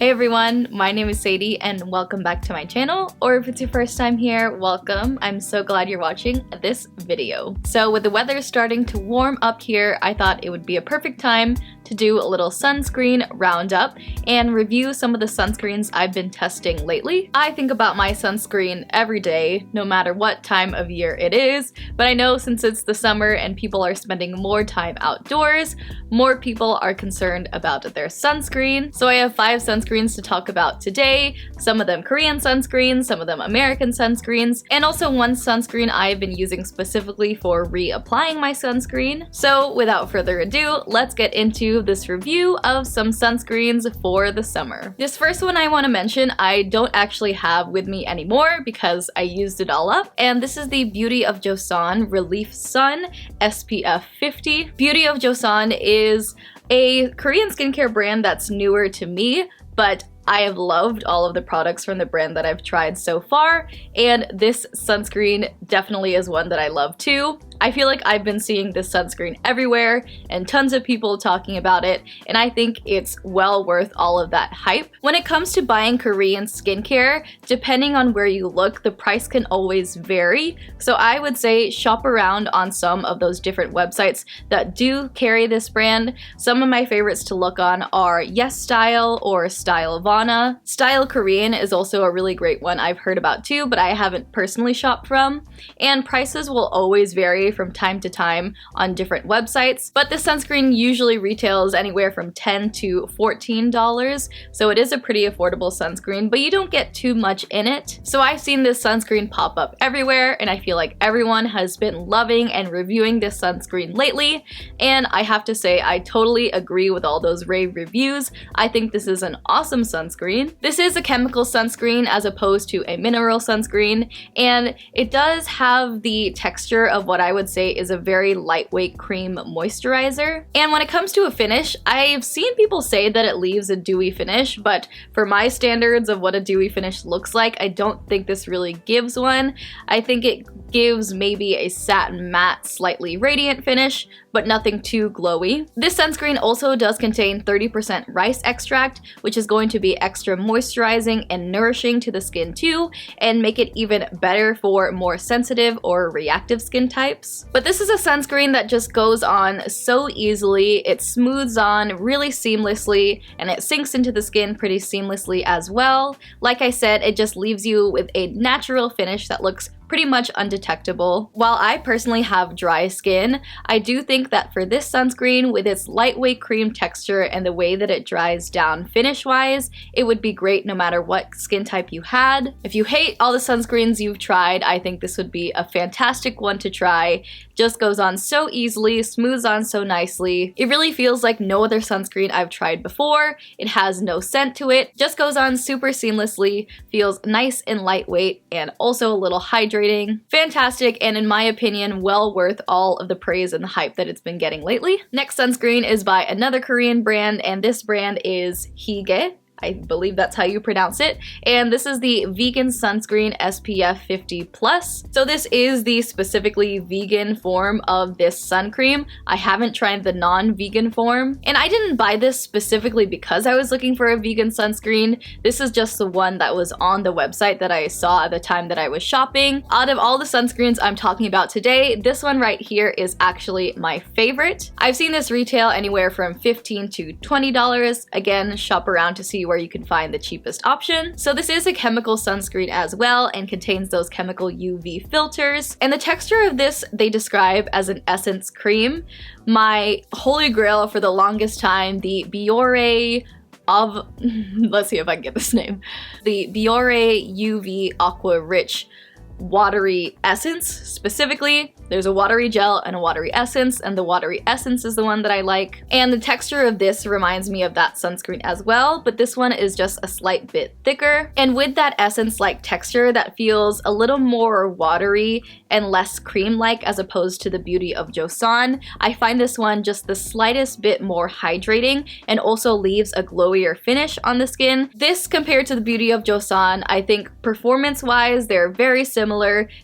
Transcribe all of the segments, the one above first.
Hey everyone, my name is Sadie and welcome back to my channel, or if it's your first time here, welcome. I'm so glad you're watching this video. So with the weather starting to warm up here, I thought it would be a perfect time to do a little sunscreen roundup and review some of the sunscreens I've been testing lately. I think about my sunscreen every day, no matter what time of year it is, but I know since it's the summer and people are spending more time outdoors, more people are concerned about their sunscreen. So I have 5 sunscreens to talk about today, some of them Korean sunscreens, some of them American sunscreens, and also one sunscreen I've been using specifically for reapplying my sunscreen. So without further ado, let's get into this review of some sunscreens for the summer. This first one I want to mention I don't actually have with me anymore because I used it all up, and this is the Beauty of Joseon Relief Sun SPF 50. Beauty of Joseon is a Korean skincare brand that's newer to me, but I have loved all of the products from the brand that I've tried so far, and this sunscreen definitely is one that I love too. I feel like I've been seeing this sunscreen everywhere and tons of people talking about it, and I think it's well worth all of that hype. When it comes to buying Korean skincare, depending on where you look, the price can always vary. So I would say shop around on some of those different websites that do carry this brand. Some of my favorites to look on are Yes Style or Stylevana. Style Korean is also a really great one I've heard about too, but I haven't personally shopped from. And prices will always vary from time to time on different websites, but this sunscreen usually retails anywhere from $10 to $14, so it is a pretty affordable sunscreen, but you don't get too much in it. So I've seen this sunscreen pop up everywhere, and I feel like everyone has been loving and reviewing this sunscreen lately, and I have to say I totally agree with all those rave reviews. I think this is an awesome sunscreen. This is a chemical sunscreen as opposed to a mineral sunscreen, and it does have the texture of what I would say is a very lightweight cream moisturizer. And when it comes to a finish, I've seen people say that it leaves a dewy finish, but for my standards of what a dewy finish looks like, I don't think this really gives one. I think it gives maybe a satin matte, slightly radiant finish, but nothing too glowy. This sunscreen also does contain 30% rice extract, which is going to be extra moisturizing and nourishing to the skin too, and make it even better for more sensitive or reactive skin types. But this is a sunscreen that just goes on so easily, it smooths on really seamlessly, and it sinks into the skin pretty seamlessly as well. Like I said, it just leaves you with a natural finish that looks pretty much undetectable. While I personally have dry skin, I do think that for this sunscreen, with its lightweight cream texture and the way that it dries down finish-wise, it would be great no matter what skin type you had. If you hate all the sunscreens you've tried, I think this would be a fantastic one to try. Just goes on so easily, smooths on so nicely. It really feels like no other sunscreen I've tried before. It has no scent to it, just goes on super seamlessly, feels nice and lightweight, and also a little hydrating. Fantastic, and in my opinion, well worth all of the praise and the hype that it's been getting lately. Next sunscreen is by another Korean brand, and this brand is Hyggee. I believe that's how you pronounce it. And this is the vegan sunscreen SPF 50+. So this is the specifically vegan form of this sun cream. I haven't tried the non-vegan form. And I didn't buy this specifically because I was looking for a vegan sunscreen. This is just the one that was on the website that I saw at the time that I was shopping. Out of all the sunscreens I'm talking about today, this one right here is actually my favorite. I've seen this retail anywhere from $15 to $20. Again, shop around to see where you can find the cheapest option. So this is a chemical sunscreen as well and contains those chemical UV filters. And the texture of this they describe as an essence cream. My holy grail for the longest time, the Biore of let's see if I can get this name. The Biore UV Aqua Rich watery essence. Specifically, there's a watery gel and a watery essence, and the watery essence is the one that I like. And the texture of this reminds me of that sunscreen as well, but this one is just a slight bit thicker. And with that essence-like texture that feels a little more watery and less cream-like as opposed to the Beauty of Joseon, I find this one just the slightest bit more hydrating and also leaves a glowier finish on the skin. This compared to the Beauty of Joseon, I think performance-wise, they're very similar.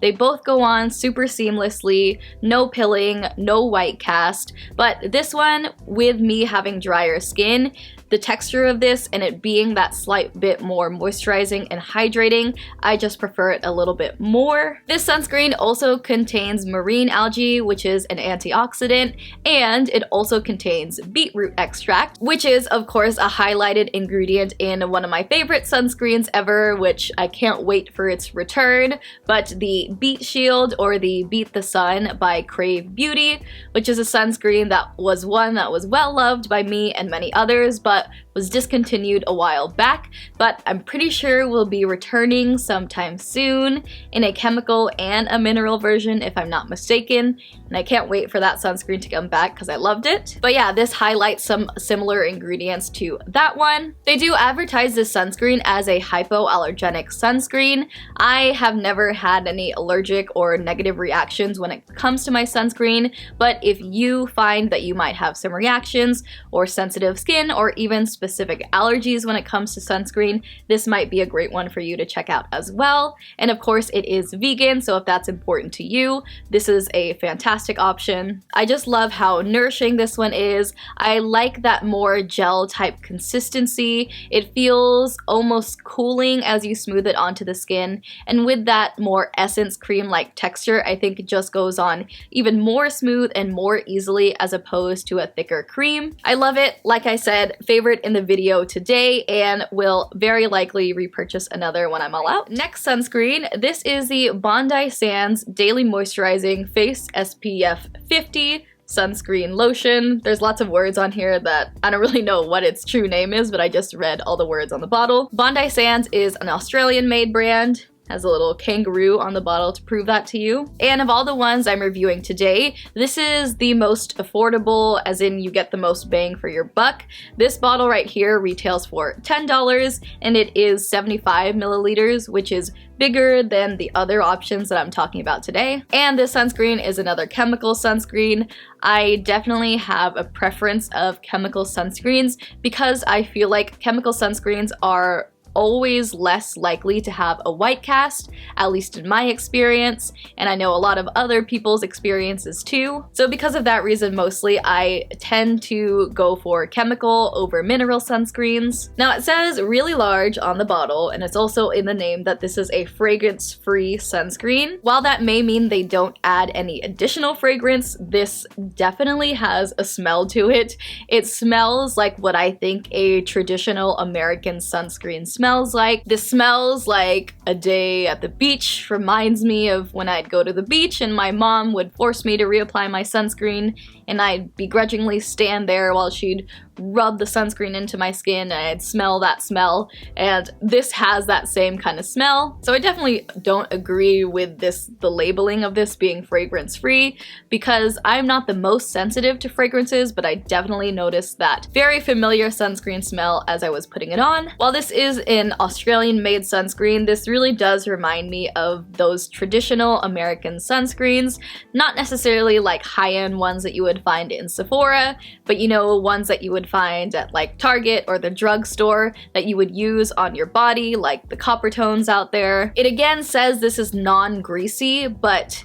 They both go on super seamlessly, no pilling, no white cast, but this one, with me having drier skin, the texture of this and it being that slight bit more moisturizing and hydrating, I just prefer it a little bit more. This sunscreen also contains marine algae, which is an antioxidant, and it also contains beetroot extract, which is of course a highlighted ingredient in one of my favorite sunscreens ever, which I can't wait for its return, but the Beet Shield or the Beat the Sun by Crave Beauty, which is a sunscreen that was well loved by me and many others, but was discontinued a while back, but I'm pretty sure will be returning sometime soon in a chemical and a mineral version if I'm not mistaken, and I can't wait for that sunscreen to come back because I loved it. But yeah, this highlights some similar ingredients to that one. They do advertise this sunscreen as a hypoallergenic sunscreen. I have never had any allergic or negative reactions when it comes to my sunscreen, but if you find that you might have some reactions or sensitive skin or even specific allergies when it comes to sunscreen, this might be a great one for you to check out as well. And of course it is vegan, so if that's important to you, this is a fantastic option. I just love how nourishing this one is. I like that more gel type consistency. It feels almost cooling as you smooth it onto the skin, and with that more essence cream like texture, I think it just goes on even more smooth and more easily as opposed to a thicker cream. I love it. Like I said, favorite in the video today, and will very likely repurchase another when I'm all out. Next sunscreen, this is the Bondi Sands Daily Moisturizing Face SPF 50 sunscreen lotion. There's lots of words on here that I don't really know what its true name is, but I just read all the words on the bottle. Bondi Sands is an Australian made brand. Has a little kangaroo on the bottle to prove that to you. And of all the ones I'm reviewing today, this is the most affordable, as in you get the most bang for your buck. This bottle right here retails for $10 and it is 75 milliliters, which is bigger than the other options that I'm talking about today. And this sunscreen is another chemical sunscreen. I definitely have a preference of chemical sunscreens because I feel like chemical sunscreens are always less likely to have a white cast, at least in my experience, and I know a lot of other people's experiences too. So because of that reason mostly, I tend to go for chemical over mineral sunscreens. Now it says really large on the bottle, and it's also in the name that this is a fragrance-free sunscreen. While that may mean they don't add any additional fragrance, this definitely has a smell to it. It smells like what I think a traditional American sunscreen smells like. This smells like a day at the beach, reminds me of when I'd go to the beach and my mom would force me to reapply my sunscreen, and I'd begrudgingly stand there while she'd rub the sunscreen into my skin and I'd smell that smell, and this has that same kind of smell. So I definitely don't agree with the labeling of this being fragrance free, because I'm not the most sensitive to fragrances, but I definitely noticed that very familiar sunscreen smell as I was putting it on. While this is an Australian made sunscreen, this really does remind me of those traditional American sunscreens, not necessarily like high-end ones that you would find in Sephora, but you know, ones that you would find at like Target or the drugstore that you would use on your body, like the copper tones out there. It again says this is non-greasy, but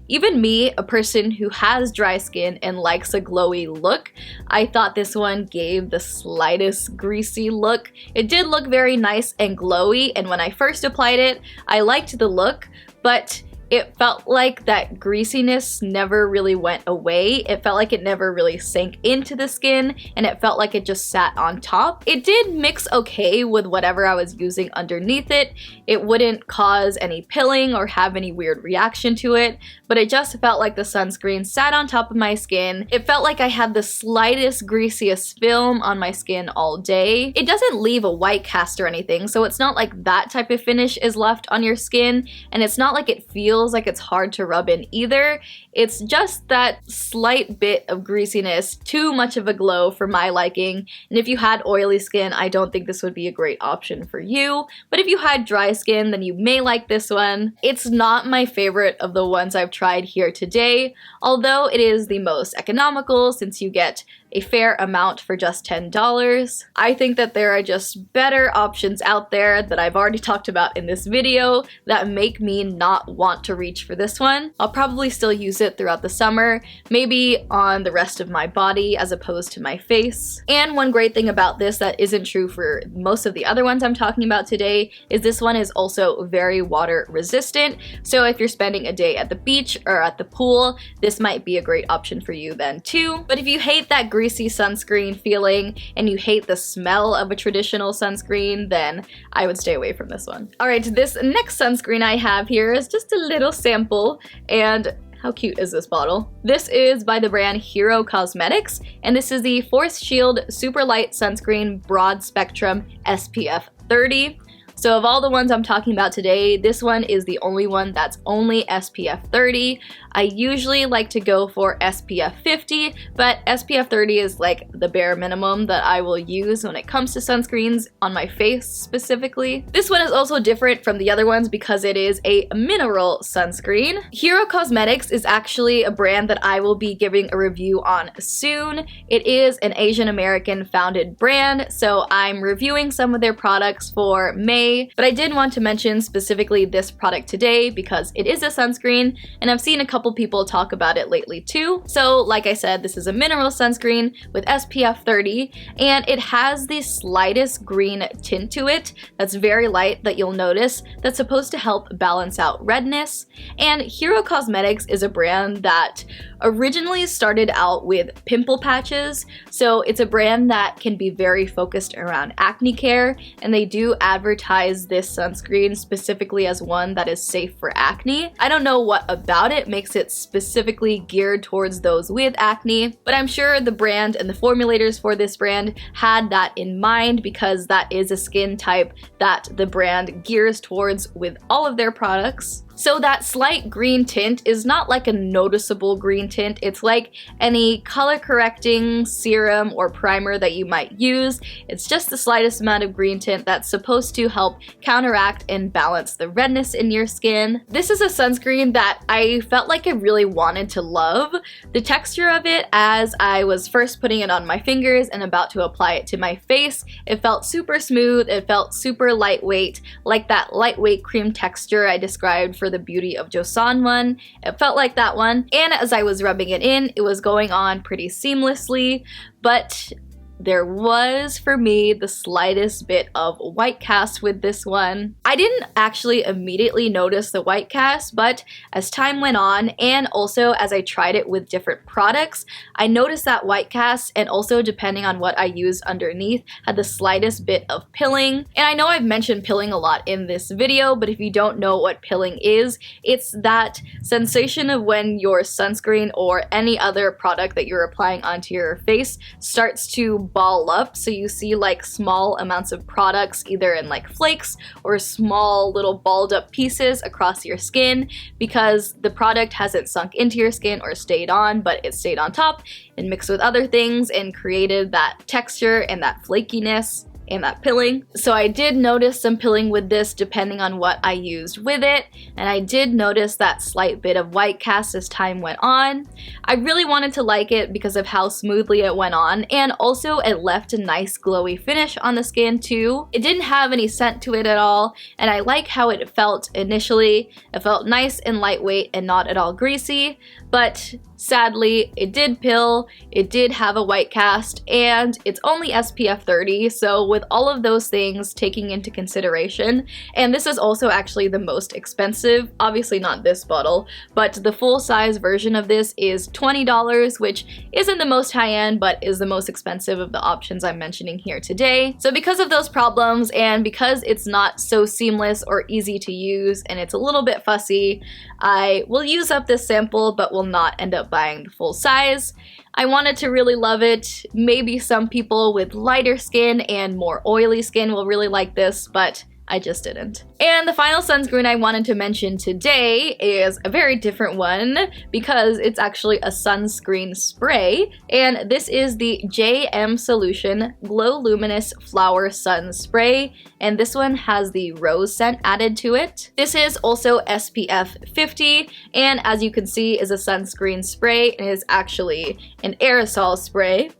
even me, a person who has dry skin and likes a glowy look, I thought this one gave the slightest greasy look. It did look very nice and glowy, and when I first applied it, I liked the look, but it felt like that greasiness never really went away. It felt like it never really sank into the skin, and it felt like it just sat on top. It did mix okay with whatever I was using underneath it. It wouldn't cause any pilling or have any weird reaction to it, but it just felt like the sunscreen sat on top of my skin. It felt like I had the slightest, greasiest film on my skin all day. It doesn't leave a white cast or anything, so it's not like that type of finish is left on your skin, and it's not like it feels like it's hard to rub in either. It's just that slight bit of greasiness, too much of a glow for my liking, and if you had oily skin, I don't think this would be a great option for you, but if you had dry skin, then you may like this one. It's not my favorite of the ones I've tried here today, although it is the most economical since you get a fair amount for just $10. I think that there are just better options out there that I've already talked about in this video that make me not want to reach for this one. I'll probably still use it throughout the summer, maybe on the rest of my body as opposed to my face. And one great thing about this that isn't true for most of the other ones I'm talking about today is this one is also very water resistant. So if you're spending a day at the beach or at the pool, this might be a great option for you then too. But if you hate that greasy sunscreen feeling and you hate the smell of a traditional sunscreen, then I would stay away from this one. Alright, this next sunscreen I have here is just a little sample, and how cute is this bottle? This is by the brand Hero Cosmetics, and this is the Force Shield Super Light Sunscreen Broad Spectrum SPF 30. So of all the ones I'm talking about today, this one is the only one that's only SPF 30. I usually like to go for SPF 50, but SPF 30 is like the bare minimum that I will use when it comes to sunscreens on my face specifically. This one is also different from the other ones because it is a mineral sunscreen. Hero Cosmetics is actually a brand that I will be giving a review on soon. It is an Asian American founded brand, so I'm reviewing some of their products for May. But I did want to mention specifically this product today because it is a sunscreen and I've seen a couple people talk about it lately too. So like I said, this is a mineral sunscreen with SPF 30 and it has the slightest green tint to it that's very light that you'll notice that's supposed to help balance out redness. And Hero Cosmetics is a brand that originally started out with pimple patches, so it's a brand that can be very focused around acne care, and they do advertise this sunscreen specifically as one that is safe for acne. I don't know what about it makes it specifically geared towards those with acne, but I'm sure the brand and the formulators for this brand had that in mind because that is a skin type that the brand gears towards with all of their products. So that slight green tint is not like a noticeable green tint. It's like any color correcting serum or primer that you might use. It's just the slightest amount of green tint that's supposed to help counteract and balance the redness in your skin. This is a sunscreen that I felt like I really wanted to love. The texture of it as I was first putting it on my fingers and about to apply it to my face, it felt super smooth, it felt super lightweight, like that lightweight cream texture I described for the Beauty of Joseon one. It felt like that one, and as I was rubbing it in, it was going on pretty seamlessly, but there was, for me, the slightest bit of white cast with this one. I didn't actually immediately notice the white cast, but as time went on, and also as I tried it with different products, I noticed that white cast, and also depending on what I used underneath, had the slightest bit of pilling. And I know I've mentioned pilling a lot in this video, but if you don't know what pilling is, it's that sensation of when your sunscreen or any other product that you're applying onto your face starts to ball up, so you see like small amounts of products either in like flakes or small little balled up pieces across your skin because the product hasn't sunk into your skin or stayed on, but it stayed on top and mixed with other things and created that texture and that flakiness and that pilling. So I did notice some pilling with this depending on what I used with it, and I did notice that slight bit of white cast as time went on. I really wanted to like it because of how smoothly it went on, and also it left a nice glowy finish on the skin too. It didn't have any scent to it at all, and I like how it felt initially. It felt nice and lightweight and not at all greasy, but sadly, it did pill, it did have a white cast, and it's only SPF 30, so with all of those things taking into consideration, and this is also actually the most expensive, obviously not this bottle, but the full-size version of this is $20, which isn't the most high-end, but is the most expensive of the options I'm mentioning here today. So because of those problems, and because it's not so seamless or easy to use, and it's a little bit fussy, I will use up this sample, but will not end up buying the full size. I wanted to really love it. Maybe some people with lighter skin and more oily skin will really like this, but I just didn't. And the final sunscreen I wanted to mention today is a very different one because it's actually a sunscreen spray, and this is the JM Solution Glow Luminous Flower Sun Spray, and this one has the rose scent added to it. This is also SPF 50, and as you can see is a sunscreen spray and is actually an aerosol spray.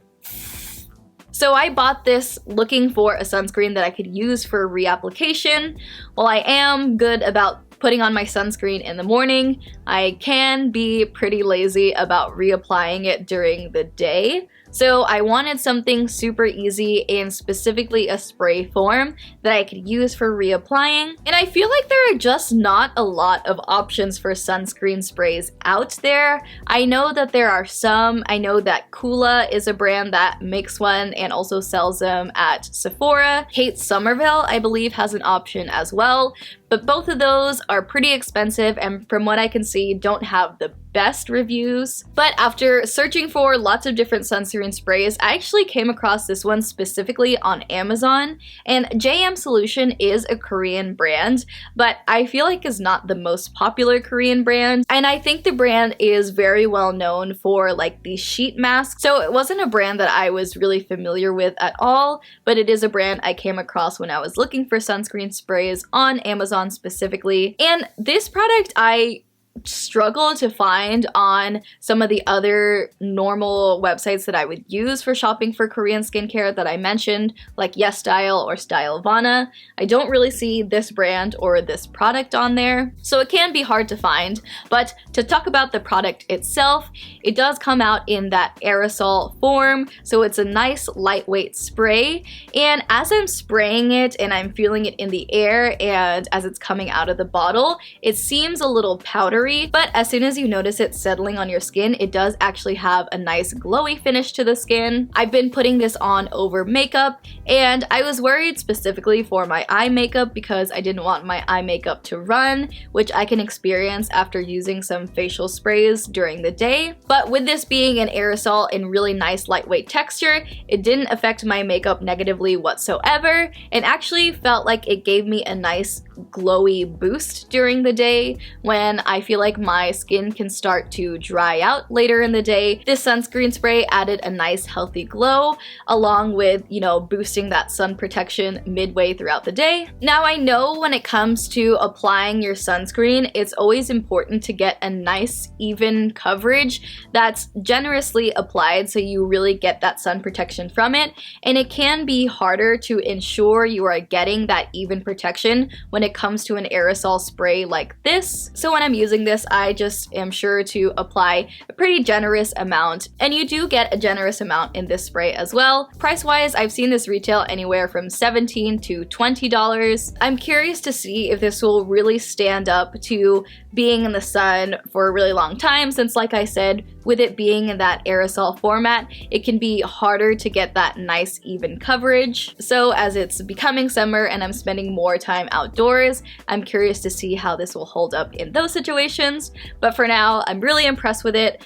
So I bought this looking for a sunscreen that I could use for reapplication. While I am good about putting on my sunscreen in the morning, I can be pretty lazy about reapplying it during the day. So I wanted something super easy and specifically a spray form that I could use for reapplying. And I feel like there are just not a lot of options for sunscreen sprays out there. I know that there are some. I know that Kula is a brand that makes one and also sells them at Sephora. Kate Somerville, I believe, has an option as well. But both of those are pretty expensive and from what I can see don't have the best reviews. But after searching for lots of different sunscreen sprays, I actually came across this one specifically on Amazon. And JM Solution is a Korean brand, but I feel like is not the most popular Korean brand. And I think the brand is very well known for like the sheet masks. So it wasn't a brand that I was really familiar with at all, but it is a brand I came across when I was looking for sunscreen sprays on Amazon specifically. And this product I struggle to find on some of the other normal websites that I would use for shopping for Korean skincare that I mentioned, like YesStyle or Stylovana. I don't really see this brand or this product on there, so it can be hard to find. But to talk about the product itself, it does come out in that aerosol form, so it's a nice lightweight spray. And as I'm spraying it and I'm feeling it in the air and as it's coming out of the bottle, it seems a little powdery. But as soon as you notice it settling on your skin, it does actually have a nice glowy finish to the skin. I've been putting this on over makeup, and I was worried specifically for my eye makeup because I didn't want my eye makeup to run, which I can experience after using some facial sprays during the day. But with this being an aerosol and really nice lightweight texture, it didn't affect my makeup negatively whatsoever, and actually felt like it gave me a nice glowy boost during the day when I feel like my skin can start to dry out later in the day. This sunscreen spray added a nice healthy glow along with, you know, boosting that sun protection midway throughout the day. Now I know when it comes to applying your sunscreen, it's always important to get a nice even coverage that's generously applied so you really get that sun protection from it, and it can be harder to ensure you are getting that even protection when it comes to an aerosol spray like this. So when I'm using this, I just am sure to apply a pretty generous amount, and you do get a generous amount in this spray as well. Price-wise, I've seen this retail anywhere from $17 to $20. I'm curious to see if this will really stand up to being in the sun for a really long time, since like I said, with it being in that aerosol format, it can be harder to get that nice even coverage. So as it's becoming summer and I'm spending more time outdoors, I'm curious to see how this will hold up in those situations. But for now, I'm really impressed with it.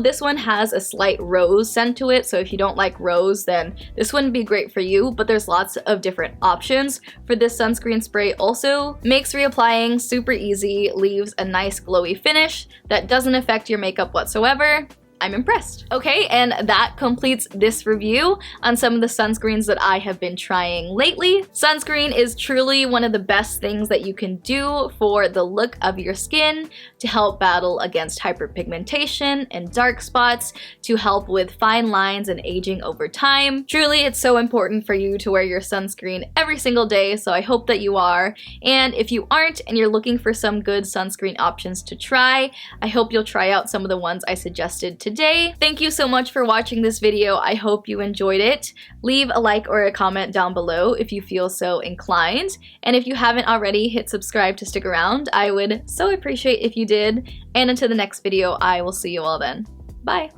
This one has a slight rose scent to it, so if you don't like rose, then this wouldn't be great for you, but there's lots of different options for this sunscreen spray also. Makes reapplying super easy, leaves a nice glowy finish that doesn't affect your makeup whatsoever. I'm impressed. Okay, and that completes this review on some of the sunscreens that I have been trying lately. Sunscreen is truly one of the best things that you can do for the look of your skin, to help battle against hyperpigmentation and dark spots, to help with fine lines and aging over time. Truly, it's so important for you to wear your sunscreen every single day, so I hope that you are. And if you aren't and you're looking for some good sunscreen options to try, I hope you'll try out some of the ones I suggested today. Thank you so much for watching this video. I hope you enjoyed it. Leave a like or a comment down below if you feel so inclined. And if you haven't already, hit subscribe to stick around. I would so appreciate if you did. And until the next video, I will see you all then. Bye!